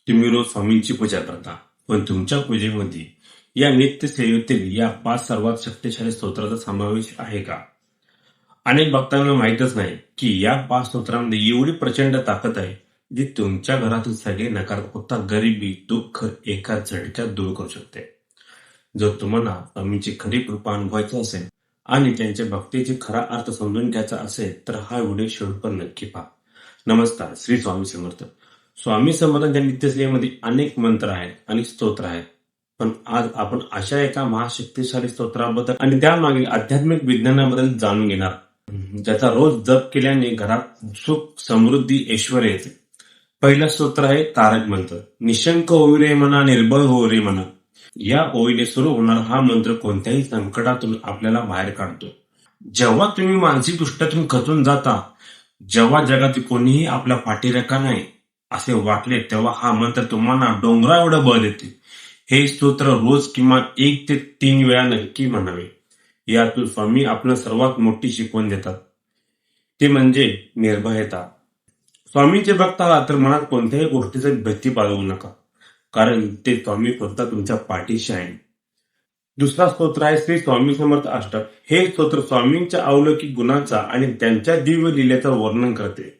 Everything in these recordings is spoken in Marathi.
तुम्ही रोज स्वामींची पूजा करता, पण तुमच्या पूजेमध्ये या नित्य सेवेतील या 5 सर्वात शक्तिशाली स्तोत्राचा समावेश आहे का? अनेक भक्तांना माहीतच नाही की या 5 स्तोत्रांमध्ये एवढी प्रचंड ताकद आहे, जी तुमच्या घरातील सगळे नकारात्मकता, गरिबी, दुःख एका झटक्यात दूर करू शकते. जर तुम्हाला स्वामींची खरी कृपा अनुभवायची असेल आणि त्यांच्या भक्तीचा खरा अर्थ समजून घ्यायचा असेल, तर हा व्हिडिओ शेवटपर्यंत नक्की पहा. नमस्कार, श्री स्वामी समर्थ. स्वामी समर्थांच्या नित्यसेवेमध्ये अनेक मंत्र आहेत आणि स्तोत्र आहेत, पण आज आपण अशा एका महाशक्तिशाली स्तोत्राबद्दल आणि त्यामागील आध्यात्मिक विज्ञानाबद्दल जाणून घेणार, ज्याचा रोज जप केल्याने घरात सुख, समृद्धी, ऐश्वर येते. पहिला स्तोत्र आहे तारक मंत्र. निशंक होई रे मना, निर्भय हो रे मना. या ओळीने सुरू होणार हा मंत्र कोणत्याही संकटातून आपल्याला बाहेर काढतो. जेव्हा तुम्ही मानसिक दृष्ट्यातून खचून जाता, जेव्हा जगात कोणीही आपल्या पाठीरेखा नाही असे वाटले, तेव्हा हा मंत्र तुम्हाला डोंगरा एवढं बळ देते. हे स्तोत्र रोज किमान 1 ते 3 वेळा नक्की म्हणावे. यातून स्वामी आपल्याला सर्वात मोठी शिकवण देतात, ते म्हणजे निर्भयता. स्वामीचे भक्त आहात तर मनात कोणत्याही गोष्टीची भीती बाळगू नका, कारण ते स्वामी स्वतः तुमच्या पाठीशी आहे. दुसरा स्तोत्र आहे श्री स्वामी समर्थ अष्टक. हे स्तोत्र स्वामींच्या अलौकिक गुणांचा आणि त्यांच्या दिव्य लीलेचं वर्णन करते.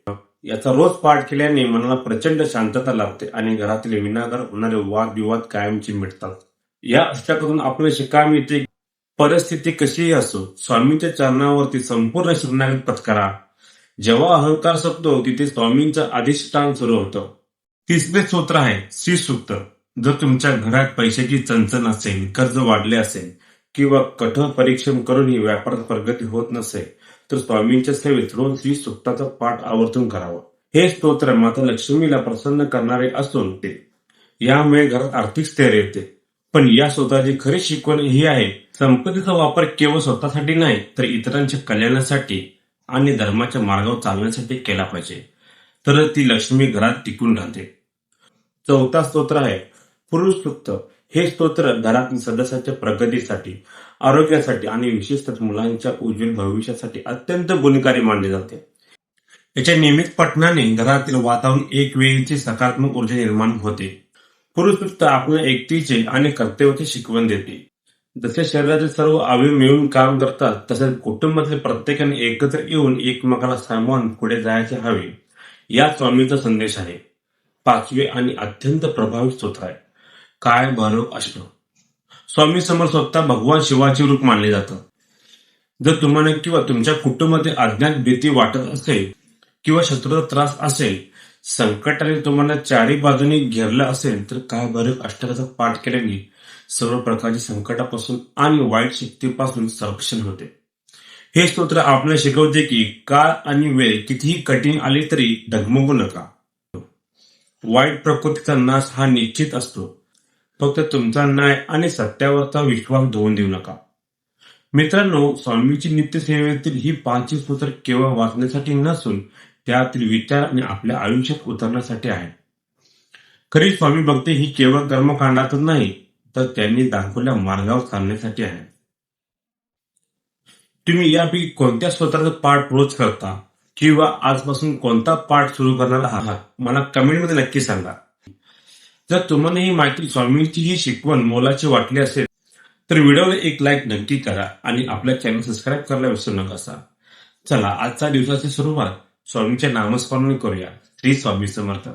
याचा रोज पाठ केल्याने मनाला प्रचंड शांतता लाभते आणि घरातील विनाकारण होणारे वादविवाद कायमचे मिटतात. या अष्टकातून आपल्याला शिकायला मिळते, परिस्थिती कशीही असो, स्वामींच्या चरणावरती संपूर्ण शरणागती पत्करा. जेव्हा अहंकार संपतो, तिथे स्वामींचं अधिष्ठान सुरू होतं. तिसरे स्तोत्र आहे श्री सूक्त. जर तुमच्या घरात पैशाची चणचण असेल, कर्ज वाढले असेल किंवा कठोर परिश्रम करूनही व्यापारात प्रगती होत नसेल, तर स्वामींच्या सेवेत रोज श्री सूक्ताचा पाठ आवर्जून करावा. हे स्तोत्र माता लक्ष्मीला प्रसन्न करणारे असून ते यामुळे घरात आर्थिक स्थैर्य येते. पण या स्तोत्राची खरी शिकवण ही आहे, संपत्तीचा वापर केवळ स्वतःसाठी नाही, तर इतरांच्या कल्याणासाठी आणि धर्माच्या मार्गावर चालण्यासाठी केला पाहिजे, तर ती लक्ष्मी घरात टिकून राहते. चौथा स्तोत्र आहे पुरुष सूक्त. हे स्तोत्र घरातील सदस्याच्या प्रगतीसाठी, आरोग्यासाठी आणि विशेषतः मुलांच्या उज्ज्वल भविष्यासाठी अत्यंत गुणकारी मानले जाते. याच्या नियमित पठणाने घरातील वातावरण एक वेळची सकारात्मक ऊर्जा निर्माण होते. पुरुष सूक्त आपल्या एकतेचे आणि कर्तव्याची शिकवण देते. जसे शरीराचे सर्व अवयव मिळून काम करतात, तसेच कुटुंबातील प्रत्येकाने एकत्र येऊन एकमेकाला सांभाळून पुढे जायचे हवे, या स्वामीचा संदेश आहे. पाचवे आणि अत्यंत प्रभावी स्तोत्र आहे काय भैरव अष्टक. स्वामी समर्थ स्वतः भगवान शिवाचे रूप मानले जातात. जर तुम्हाला किंवा तुमच्या कुटुंबातील अज्ञात भीती वाटत असेल किंवा शत्रूचा त्रास असेल, संकटाने तुम्हाला चारी बाजूने घेरलं असेल, तर काय भैरव अष्टकाचा पाठ केल्याने सर्व प्रकारच्या संकटापासून आणि वाईट शक्तीपासून संरक्षण होते. हे स्तोत्र आपल्याला शिकवते की काळ आणि वेळ कितीही कठीण आली तरी डगमगू नका. वाईट प्रकृतीचा नाश हा निश्चित असतो, फक्त तुमचा न्याय आणि सत्यावरचा विश्वास धुवून देऊ नका. मित्रांनो, स्वामीची नित्यसेवेतील ही 5 स्तोत्र केवळ वाचण्यासाठी नसून त्यातील विचार आणि आपल्या आयुष्यात उतरण्यासाठी आहे. खरी स्वामी भक्ती ही केवळ कर्मकांडातच नाही, तर त्यांनी दाखवलेल्या मार्गावर चालण्यासाठी आहे. तुम्ही यापैकी कोणत्या स्तोत्राचा पाठ रोज करता किंवा आजपासून कोणता पाठ सुरू करणार आहात, मला कमेंटमध्ये नक्की सांगा. जर तुम्हाला ही माहिती, स्वामींची ही शिकवण मोलाची वाटली असेल, तर व्हिडिओला एक लाईक नक्की करा आणि आपल्या चॅनल सबस्क्राईब करायला विसरू नका. चला, आजच्या दिवसाची सुरुवात स्वामींच्या नामस्मरणाने करूया. श्री स्वामी समर्थ.